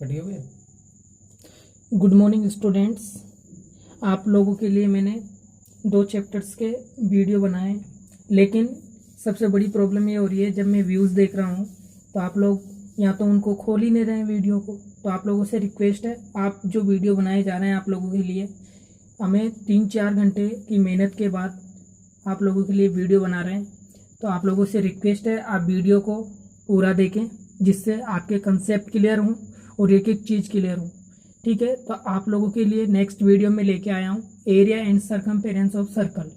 Ready हो गए। Good morning students. आप लोगों के लिए मैंने 2 चैप्टर्स के वीडियो बनाए, लेकिन सबसे बड़ी प्रॉब्लम ये हो रही है, जब मैं व्यूज़ देख रहा हूँ तो आप लोग या तो उनको खोल ही नहीं रहे हैं वीडियो को। तो आप लोगों से रिक्वेस्ट है, आप जो वीडियो बनाए जा रहे हैं आप लोगों के लिए, हमें 3-4 घंटे की मेहनत के बाद आप लोगों के लिए वीडियो बना रहे हैं। तो आप लोगों से रिक्वेस्ट है, आप वीडियो को पूरा देखें, जिससे आपके कंसेप्ट क्लियर हों और एक एक चीज़ क्लियर हो। ठीक है, तो आप लोगों के लिए नेक्स्ट वीडियो में लेके आया हूँ area and circumference of circle,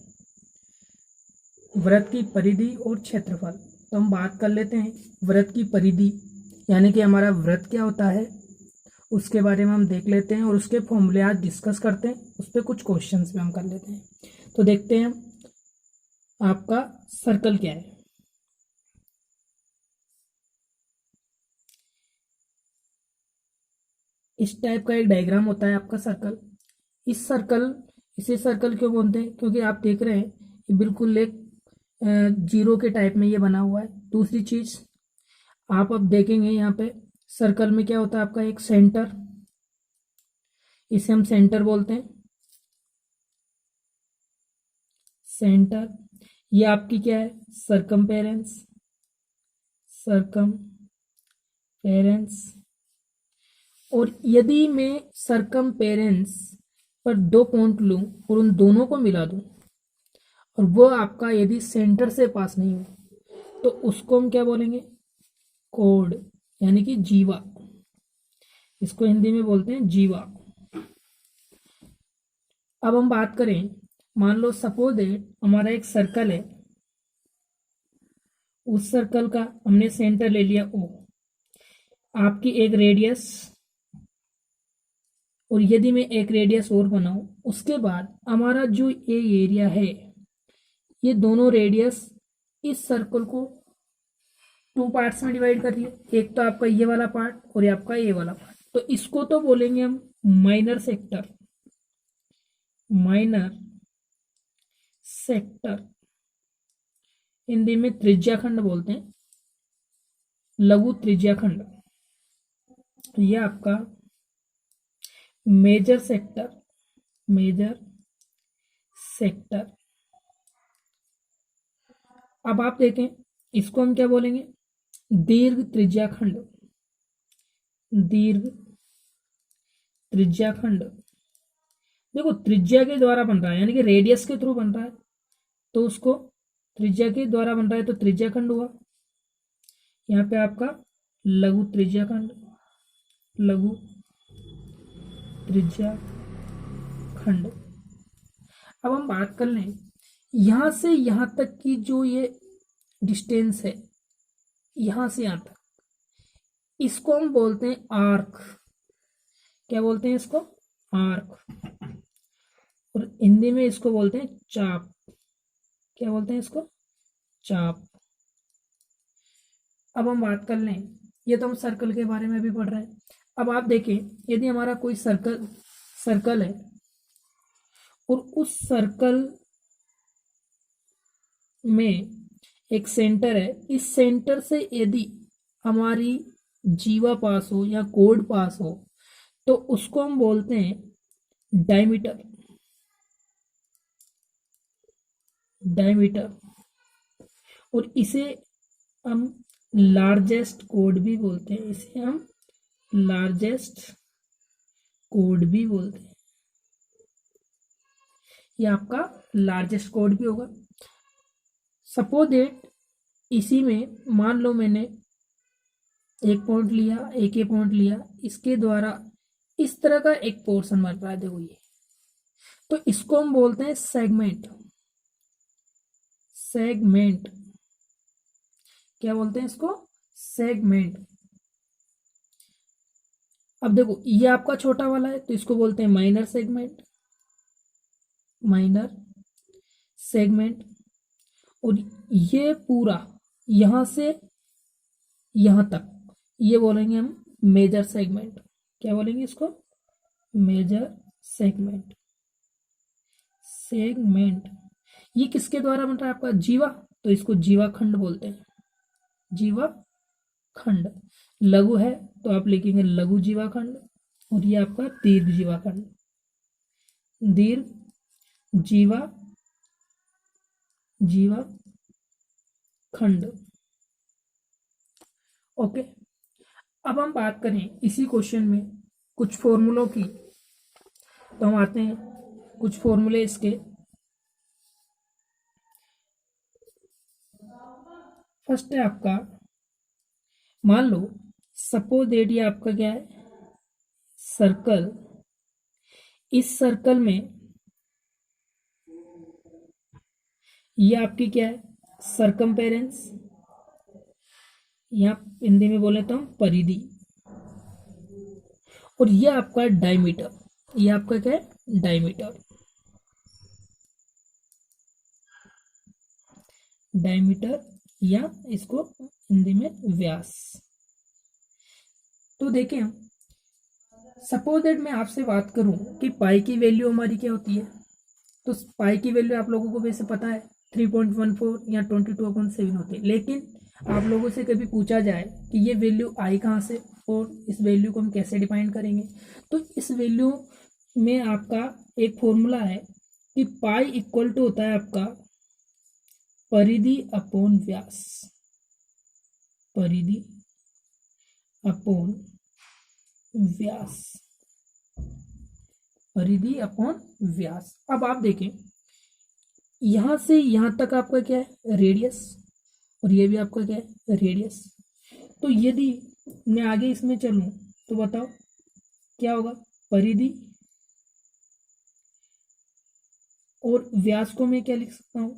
वृत्त की परिधि और क्षेत्रफल। तो हम बात कर लेते हैं वृत्त की परिधि, यानी कि हमारा वृत्त क्या होता है उसके बारे में हम देख लेते हैं और उसके फॉर्मूले आज डिस्कस करते हैं। उस पर कुछ क्वेश्चंस भी हम कर लेते हैं। तो देखते हैं आपका सर्कल क्या है। इस टाइप का एक डायग्राम होता है आपका सर्कल। इसे सर्कल क्यों बोलते हैं? क्योंकि आप देख रहे हैं ये बिल्कुल एक जीरो के टाइप में ये बना हुआ है। दूसरी चीज आप अब देखेंगे यहाँ पे सर्कल में क्या होता है, आपका एक सेंटर, इसे हम सेंटर बोलते हैं। सेंटर, ये आपकी क्या है, सरकमफेरेंस। और यदि मैं सरकमफेरेंस पर 2 पॉइंट लूं और उन दोनों को मिला दूं और वो आपका यदि सेंटर से पास नहीं हो तो उसको हम क्या बोलेंगे, कोड, यानी कि जीवा। इसको हिंदी में बोलते हैं जीवा। अब हम बात करें, मान लो सपोज दैट हमारा एक सर्कल है, उस सर्कल का हमने सेंटर ले लिया ओ, आपकी एक रेडियस, और यदि मैं एक रेडियस और बनाऊं, उसके बाद हमारा जो ये एरिया है, ये दोनों रेडियस इस सर्कल को 2 पार्ट्स में डिवाइड कर रही है। एक तो आपका ये वाला पार्ट और ये आपका ये वाला पार्ट। तो इसको तो बोलेंगे हम माइनर सेक्टर। हिंदी में त्रिज्याखंड बोलते हैं, लघु त्रिज्याखंड। ये आपका मेजर सेक्टर। अब आप देखें, इसको हम क्या बोलेंगे, दीर्घ त्रिज्याखंड। देखो त्रिज्या के द्वारा बन रहा है, यानी कि रेडियस के थ्रू बन रहा है, तो उसको त्रिज्या के द्वारा बन रहा है तो त्रिज्याखंड हुआ। यहाँ पे आपका लघु त्रिज्याखंड। अब हम बात कर लें, यहां से यहां तक की जो ये डिस्टेंस है, यहां से यहां तक, इसको हम बोलते हैं आर्क। क्या बोलते हैं इसको? आर्क। और हिंदी में इसको बोलते हैं चाप। क्या बोलते हैं इसको? चाप। अब हम बात कर लें, ये तो हम सर्कल के बारे में भी पढ़ रहे हैं। अब आप देखें, यदि हमारा कोई सर्कल है और उस सर्कल में एक सेंटर है, इस सेंटर से यदि हमारी जीवा पास हो या कोड पास हो तो उसको हम बोलते हैं डायमीटर। और इसे हम लार्जेस्ट कोड भी बोलते हैं। ये आपका लार्जेस्ट कोड भी होगा। सपोज दैट इसी में मान लो मैंने एक पॉइंट लिया, एक ये पॉइंट लिया, इसके द्वारा इस तरह का एक पोर्शन बन रहा है, देखो ये, तो इसको हम बोलते हैं सेगमेंट। क्या बोलते हैं इसको? सेगमेंट। अब देखो ये आपका छोटा वाला है तो इसको बोलते हैं माइनर सेगमेंट। और ये पूरा यहां से यहां तक ये बोलेंगे हम मेजर सेगमेंट। क्या बोलेंगे इसको? Major segment. ये किसके द्वारा बन रहा है आपका? जीवा, तो इसको जीवा खंड बोलते हैं। जीवा खंड। लघु है तो आप लिखेंगे लघु जीवाखंड, और ये आपका दीर्घ जीवाखंड, दीर्घ जीवाखंड। ओके, अब हम बात करें इसी क्वेश्चन में कुछ फॉर्मूलों की, तो हम आते हैं कुछ फॉर्मूले इसके। फर्स्ट है आपका, मान लो सपोज दैट ये आपका क्या है, सर्कल, इस सर्कल में ये आपकी क्या है, सरकमपेरेंस, या हिंदी में बोले तो हम परिधि, और ये आपका डायमीटर, ये आपका क्या है, डायमीटर, डायमीटर या इसको हिंदी में व्यास। तो देखें हम, सपोज दैट मैं आपसे बात करूं कि पाई की वैल्यू हमारी क्या होती है, तो पाई की वैल्यू आप लोगों को वैसे पता है 3.14 या 22/7 होती है, लेकिन आप लोगों से कभी पूछा जाए कि ये वैल्यू आई कहाँ से और इस वैल्यू को हम कैसे डिफाइन करेंगे, तो इस वैल्यू में आपका एक फॉर्मूला है कि पाई इक्वल टू होता है आपका परिधि अपॉन व्यास, परिधि अपॉन व्यास, परिधि अपॉन व्यास। अब आप देखें, यहां से यहां तक आपका क्या है, रेडियस, और ये भी आपका क्या है, रेडियस। तो यदि मैं आगे इसमें चलूं तो बताओ क्या होगा, परिधि और व्यास को मैं क्या लिख सकता हूं,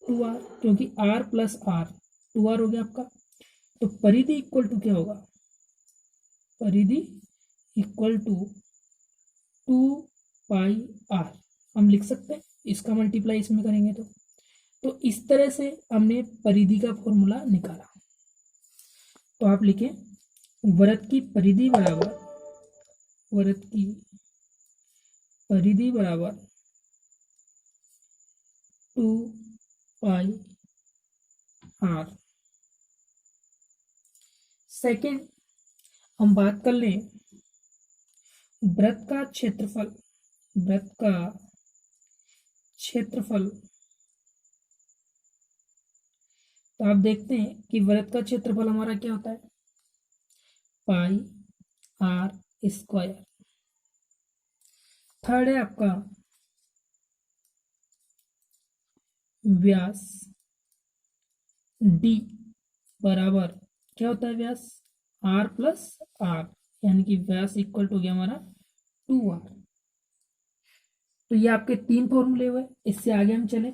2r, क्योंकि r प्लस r 2r हो गया आपका। तो परिधि इक्वल टू क्या होगा, परिधि इक्वल टू 2πr हम लिख सकते हैं, इसका मल्टीप्लाई इसमें करेंगे तो इस तरह से हमने परिधि का फॉर्मूला निकाला। तो आप लिखें वृत्त की परिधि बराबर, वृत्त की परिधि बराबर 2πr। सेकेंड, हम बात कर लें वृत्त का क्षेत्रफल, वृत्त का क्षेत्रफल। तो आप देखते हैं कि वृत्त का क्षेत्रफल हमारा क्या होता है, पाई आर स्क्वायर। थर्ड है आपका व्यास, डी बराबर क्या होता है, व्यास आर प्लस आर, यानी कि व्यास इक्वल टू गया हमारा 2r। तो ये आपके 3 फॉर्मूले हुए, इससे आगे हम चले।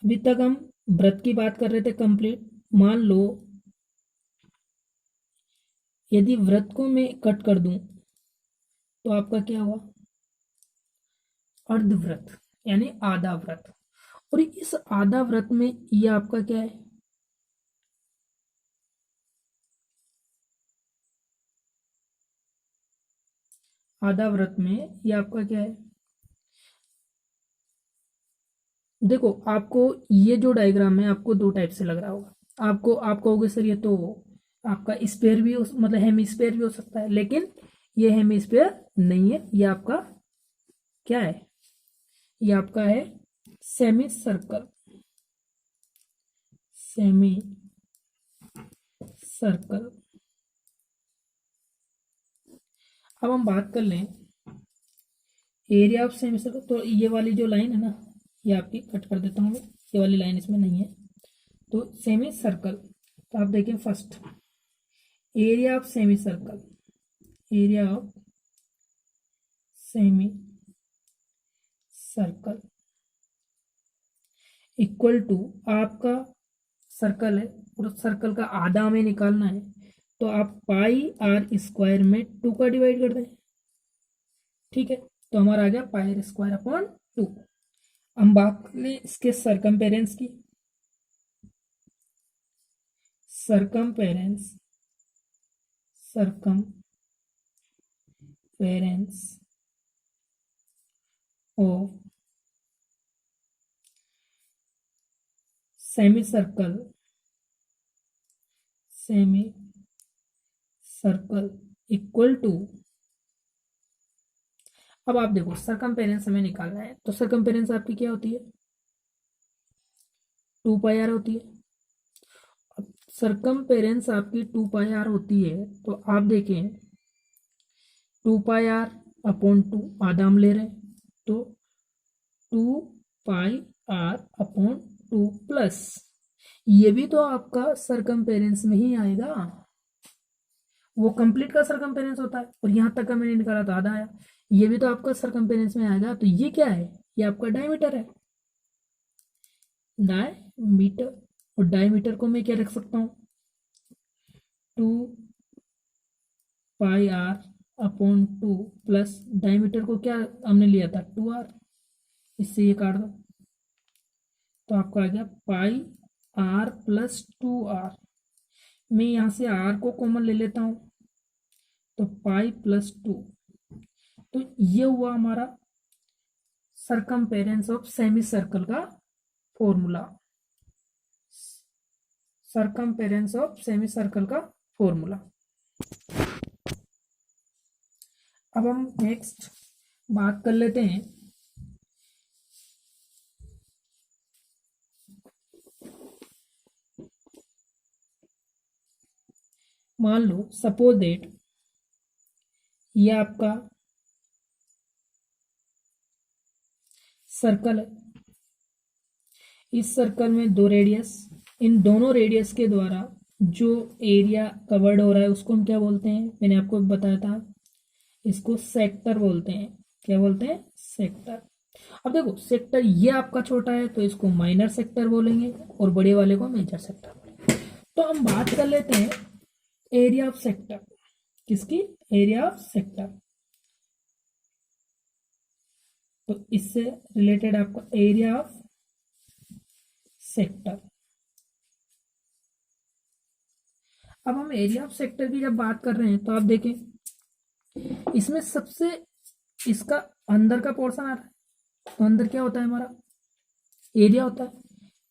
अभी तक हम वृत्त की बात कर रहे थे कंप्लीट। मान लो यदि वृत्त को मैं कट कर दूं तो आपका क्या हुआ, अर्धवृत्त, यानी आधा वृत्त। और इस आधा वृत्त में ये आपका क्या है, आधा वृत्त में ये आपका क्या है, देखो आपको ये जो डायग्राम है आपको 2 टाइप से लग रहा होगा, आपको आप कहोगे सर ये तो आपका स्पेयर भी हो, मतलब हेमिस्फेयर भी हो सकता है, लेकिन ये हेमिस्फेयर नहीं है, ये आपका क्या है, ये आपका है सेमी सर्कल, सेमी सर्कल। अब हम बात कर लें एरिया ऑफ सेमी सर्कल। तो ये वाली जो लाइन है ना, ये आपकी कट कर देता हूँ मैं, ये वाली लाइन इसमें नहीं है। तो सेमी सर्कल, तो आप देखें first area of semi circle, area of semi circle equal to, आपका सर्कल है और सर्कल का आधा हमें निकालना है, तो आप पाई आर स्क्वायर में 2 का डिवाइड कर दें, ठीक है। तो हमारा आ गया पाई आर स्क्वायर अपॉन 2। हम बात कर लें इसके सरकमपेरेंस की, circumference, circumference of semi circle equal to, अब आप देखो सरकमपेरेंस हमें निकालना है, तो सरकमपेरेंस आपकी क्या होती है, 2πr होती है। अब सरकमपेरेंस आपकी 2πr होती है, तो आप देखें 2πr अपॉन 2 आधा हम ले रहे हैं, तो 2πr अपॉन 2 प्लस ये भी तो आपका सरकमपेरेंस में ही आएगा, वो कंप्लीट का सरकमपेरेंस होता है, और यहाँ तक का मैंने निकाला तो आधा आया, ये भी तो आपका सरकमपेरेंस में आएगा। तो ये क्या है, ये आपका डायमीटर है, डायमीटर, और डायमीटर को मैं क्या रख सकता हूँ, 2πr अपॉन 2 प्लस डायमीटर को क्या हमने लिया था 2r, इससे ये काट दो तो आपका आ गया पाई आर प्लस 2r। मैं यहाँ से r को कॉमन ले लेता हूँ, तो पाई प्लस 2, तो ये हुआ हमारा सरकमपेरेंस ऑफ सेमी सर्कल का फॉर्मूला, सरकमपेरेंस ऑफ सेमी सर्कल का फॉर्मूला। अब हम नेक्स्ट बात कर लेते हैं मान लो सपोज दैट ये आपका सर्कल है, इस सर्कल में दो रेडियस, इन दोनों रेडियस के द्वारा जो एरिया कवर्ड हो रहा है उसको हम क्या बोलते हैं, मैंने आपको बताया था, इसको सेक्टर बोलते हैं। क्या बोलते हैं, सेक्टर। अब देखो सेक्टर ये आपका छोटा है तो इसको माइनर सेक्टर बोलेंगे, और बड़े वाले को मेजर सेक्टर बोलेंगे। तो हम बात कर लेते हैं एरिया ऑफ सेक्टर, किसकी, एरिया ऑफ सेक्टर। तो इससे रिलेटेड आपका एरिया ऑफ सेक्टर। अब हम एरिया ऑफ सेक्टर की जब बात कर रहे हैं तो आप देखें इसमें सबसे इसका अंदर का पोर्शन आ रहा है, तो अंदर क्या होता है हमारा, एरिया होता है,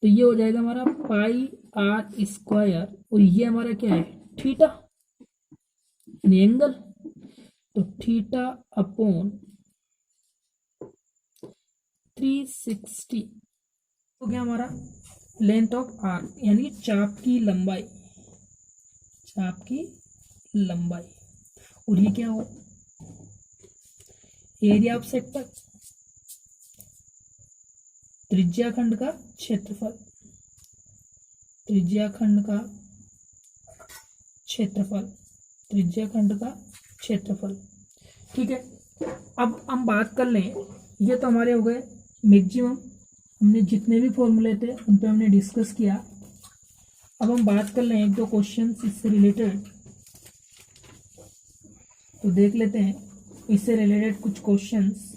तो ये हो जाएगा हमारा पाई आर स्क्वायर, और ये हमारा क्या है, थीटा यानी एंगल, तो थीटा अपॉन 360 हो गया हमारा लेंथ ऑफ आर्क, यानी चाप की लंबाई, चाप की लंबाई। और ये क्या हो, एरिया ऑफ सेक्टर, त्रिज्याखंड का क्षेत्रफल, त्रिज्याखंड का क्षेत्रफल, त्रिज्याखंड का क्षेत्रफल। ठीक है, अब हम बात कर लें, ये तो हमारे हो गए मैक्सिमम, हमने जितने भी फॉर्मूले थे उन पे हमने डिस्कस किया। अब हम बात कर लें एक दो क्वेश्चन इससे रिलेटेड, तो देख लेते हैं इससे रिलेटेड कुछ क्वेश्चंस।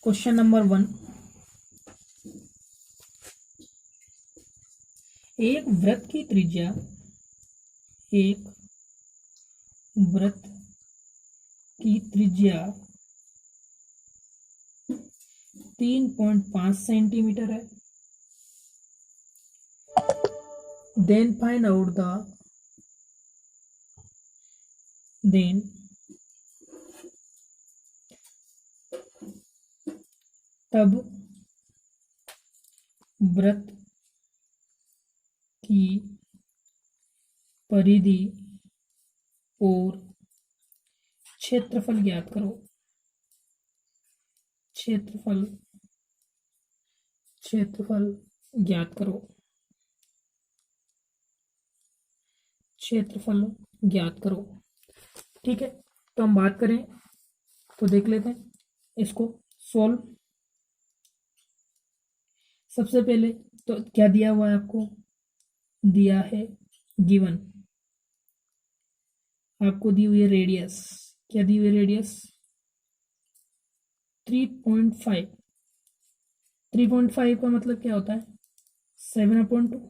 क्वेश्चन नंबर 1, एक वृत्त की त्रिज्या, एक वृत्त की त्रिज्या 3.5 सेंटीमीटर है। Then find out the, then तब वृत्त की परिधि और क्षेत्रफल ज्ञात करो, क्षेत्रफल, क्षेत्रफल ज्ञात करो, क्षेत्रफल ज्ञात करो। ठीक है, तो हम बात करें तो देख लेते हैं इसको सॉल्व। सबसे पहले तो क्या दिया हुआ है आपको, दिया है गिवन, आपको दी हुई है रेडियस, क्या दी हुई है रेडियस 3.5, 3.5 का मतलब क्या होता है 7/2।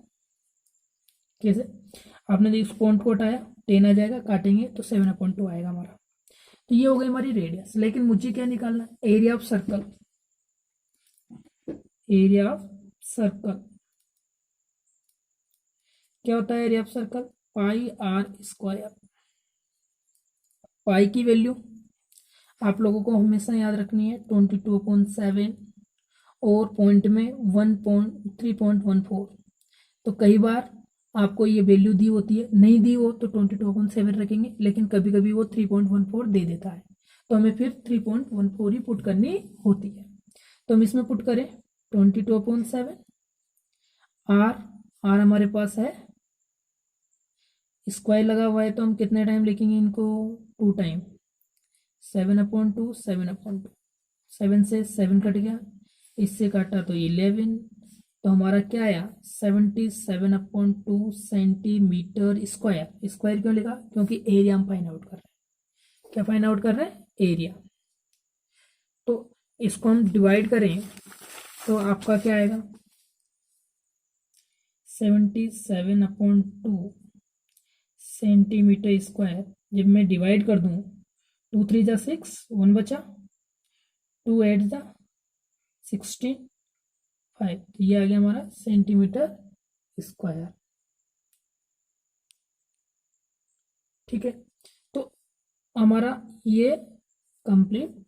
कैसे, आपने इस पॉइंट को हटाया, 10 आ जाएगा, काटेंगे तो 7/2 आएगा हमारा। तो ये हो गई हमारी रेडियस। लेकिन मुझे क्या निकालना है, area of circle. Area of circle क्या होता है, area of circle pi r square. Pi की वैल्यू आप लोगों को हमेशा याद रखनी है 22/7 और पॉइंट में 3.14। तो कई बार आपको ये वैल्यू दी होती है, नहीं दी हो तो 22/7 रखेंगे, लेकिन कभी कभी वो 3.14 दे देता है, तो हमें फिर 3.14 ही पुट करनी होती है। तो हम इसमें पुट करें 22/7। आर आर हमारे पास है, स्क्वायर लगा हुआ है, तो हम कितने टाइम लिखेंगे इनको, 2 टाइम। 7/2, 7/2, 7 से 7 कट गया, इससे काटा तो 11, तो हमारा क्या आया 77/2 सेंटीमीटर स्क्वायर। स्क्वायर क्यों लिखा, क्योंकि एरिया हम फाइंड आउट कर रहे हैं। क्या फाइंड आउट कर रहे हैं, एरिया। तो इसको हम डिवाइड करें तो आपका क्या आएगा 77/2 सेंटीमीटर स्क्वायर। जब मैं डिवाइड कर दूं, 2 3 जा 6, 1 बचा, 2 8 जा 16, 5, तो ये आ गया हमारा सेंटीमीटर स्क्वायर। ठीक है, तो हमारा ये कंप्लीट